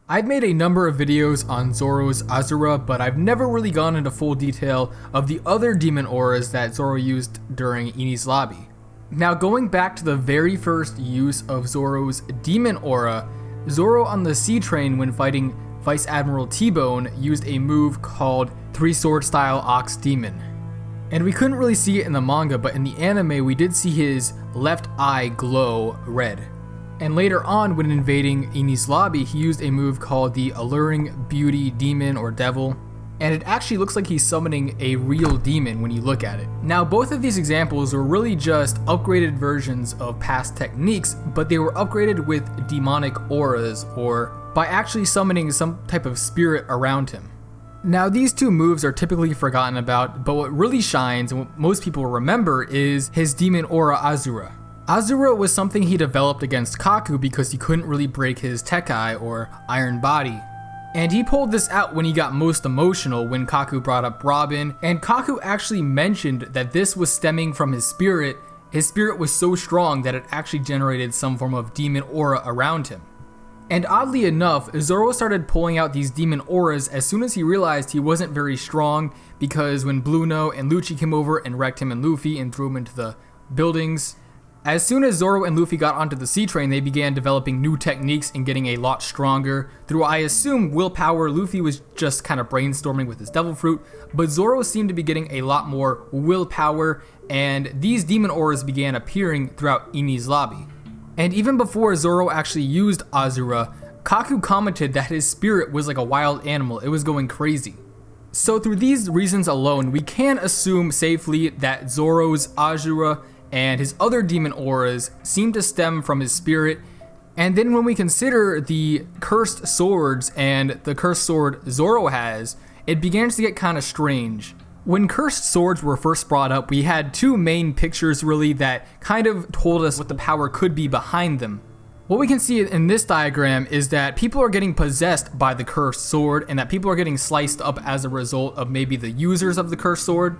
I've made a number of videos on Zoro's Asura, but I've never really gone into full detail of the other demon auras that Zoro used during Enies Lobby. Now, going back to the very first use of Zoro's demon aura, Zoro on the sea train when fighting Vice Admiral T-Bone used a move called 3-sword style Ox Demon. And we couldn't really see it in the manga, but in the anime we did see his left eye glow red. And later on, when invading Enies Lobby, he used a move called the Alluring Beauty Demon or Devil, and it actually looks like he's summoning a real demon when you look at it. Now, both of these examples were really just upgraded versions of past techniques, but they were upgraded with demonic auras, or by actually summoning some type of spirit around him. Now, these two moves are typically forgotten about, but what really shines and what most people remember is his demon aura Asura. Asura was something he developed against Kaku because he couldn't really break his Tekai or Iron Body. And he pulled this out when he got most emotional when Kaku brought up Robin, and Kaku actually mentioned that this was stemming from his spirit. His spirit was so strong that it actually generated some form of demon aura around him. And oddly enough, Zoro started pulling out these demon auras as soon as he realized he wasn't very strong, because when Bluno and Lucci came over and wrecked him and Luffy and threw him into the buildings, as soon as Zoro and Luffy got onto the sea train, they began developing new techniques and getting a lot stronger. Through, I assume, willpower, Luffy was just kind of brainstorming with his devil fruit, but Zoro seemed to be getting a lot more willpower, and these demon auras began appearing throughout Enies Lobby. And even before Zoro actually used Asura, Kaku commented that his spirit was like a wild animal. It was going crazy. So through these reasons alone, we can assume safely that Zoro's Asura and his other demon auras seem to stem from his spirit. And then when we consider the cursed swords and the cursed sword Zoro has, it begins to get kind of strange. When cursed swords were first brought up, we had two main pictures really that kind of told us what the power could be behind them. What we can see in this diagram is that people are getting possessed by the cursed sword, and that people are getting sliced up as a result of maybe the users of the cursed sword.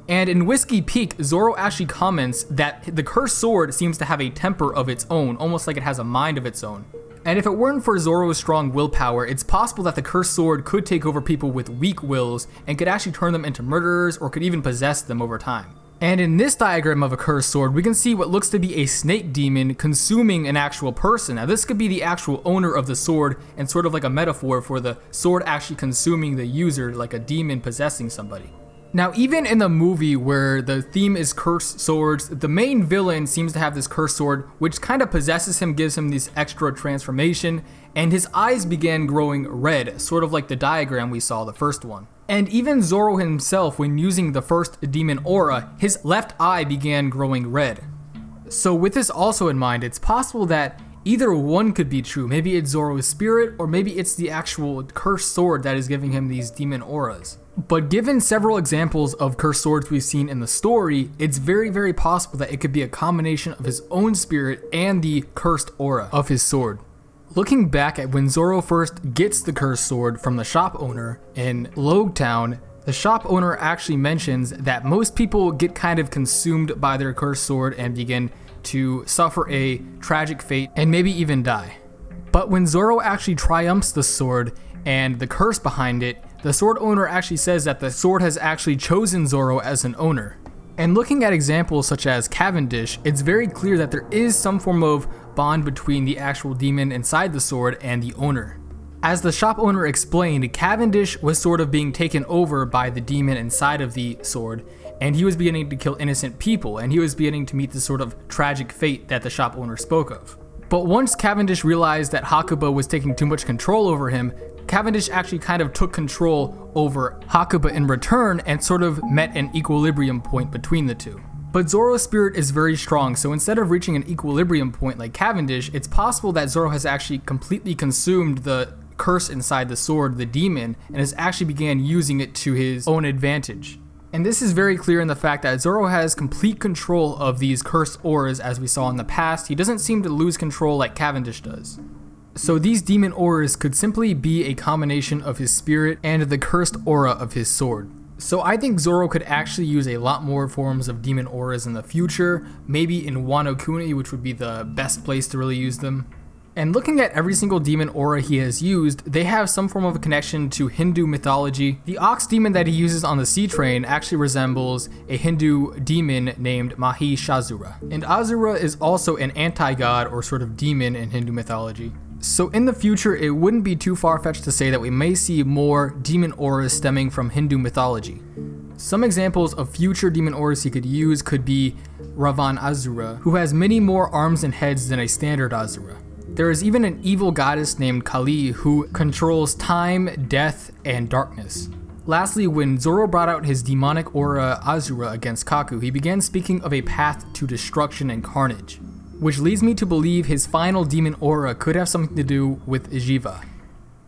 And in Whiskey Peak, Zoro actually comments that the cursed sword seems to have a temper of its own, almost like it has a mind of its own. And if it weren't for Zoro's strong willpower, it's possible that the cursed sword could take over people with weak wills and could actually turn them into murderers or could even possess them over time. And in this diagram of a cursed sword, we can see what looks to be a snake demon consuming an actual person. Now, this could be the actual owner of the sword and sort of like a metaphor for the sword actually consuming the user, like a demon possessing somebody. Now, even in the movie where the theme is cursed swords, the main villain seems to have this cursed sword, which kind of possesses him, gives him this extra transformation, and his eyes began growing red, sort of like the diagram we saw, the first one. And even Zoro himself, when using the first demon aura, his left eye began growing red. So with this also in mind, it's possible that either one could be true. Maybe it's Zoro's spirit, or maybe it's the actual cursed sword that is giving him these demon auras. But given several examples of cursed swords we've seen in the story, it's very, very possible that it could be a combination of his own spirit and the cursed aura of his sword. Looking back at when Zoro first gets the cursed sword from the shop owner in Logtown, the shop owner actually mentions that most people get kind of consumed by their cursed sword and begin to suffer a tragic fate and maybe even die. But when Zoro actually triumphs the sword and the curse behind it, the sword owner actually says that the sword has actually chosen Zoro as an owner. And looking at examples such as Cavendish, it's very clear that there is some form of bond between the actual demon inside the sword and the owner. As the shop owner explained, Cavendish was sort of being taken over by the demon inside of the sword, and he was beginning to kill innocent people, and he was beginning to meet the sort of tragic fate that the shop owner spoke of. But once Cavendish realized that Hakuba was taking too much control over him, Cavendish actually kind of took control over Hakuba in return and sort of met an equilibrium point between the two. But Zoro's spirit is very strong, so instead of reaching an equilibrium point like Cavendish, it's possible that Zoro has actually completely consumed the curse inside the sword, the demon, and has actually began using it to his own advantage. And this is very clear in the fact that Zoro has complete control of these cursed auras as we saw in the past. He doesn't seem to lose control like Cavendish does. So these demon auras could simply be a combination of his spirit and the cursed aura of his sword. So I think Zoro could actually use a lot more forms of demon auras in the future, maybe in Wano Kuni, which would be the best place to really use them. And looking at every single demon aura he has used, they have some form of a connection to Hindu mythology. The ox demon that he uses on the sea train actually resembles a Hindu demon named Mahishasura. And Asura is also an anti-god or sort of demon in Hindu mythology. So in the future, it wouldn't be too far-fetched to say that we may see more demon auras stemming from Hindu mythology. Some examples of future demon auras he could use could be Ravan Asura, who has many more arms and heads than a standard Asura. There is even an evil goddess named Kali who controls time, death, and darkness. Lastly, when Zoro brought out his demonic aura Asura against Kaku, he began speaking of a path to destruction and carnage, which leads me to believe his final demon aura could have something to do with Jiva.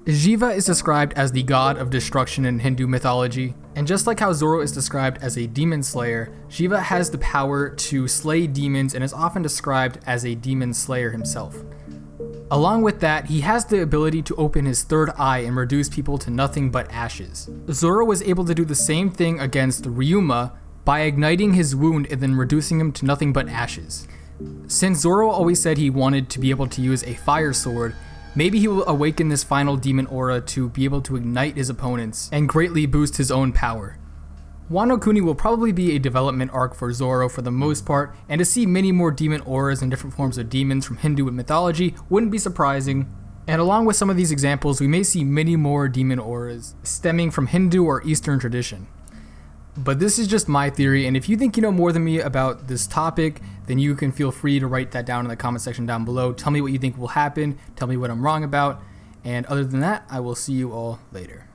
Jiva is described as the god of destruction in Hindu mythology, and just like how Zoro is described as a demon slayer, Jiva has the power to slay demons and is often described as a demon slayer himself. Along with that, he has the ability to open his third eye and reduce people to nothing but ashes. Zoro was able to do the same thing against Ryuma by igniting his wound and then reducing him to nothing but ashes. Since Zoro always said he wanted to be able to use a fire sword, maybe he will awaken this final demon aura to be able to ignite his opponents and greatly boost his own power. Wano Kuni will probably be a development arc for Zoro for the most part, and to see many more demon auras and different forms of demons from Hindu mythology wouldn't be surprising. And along with some of these examples, we may see many more demon auras stemming from Hindu or Eastern tradition. But this is just my theory, and if you think you know more than me about this topic, then you can feel free to write that down in the comment section down below. Tell me what you think will happen, tell me what I'm wrong about, and other than that, I will see you all later.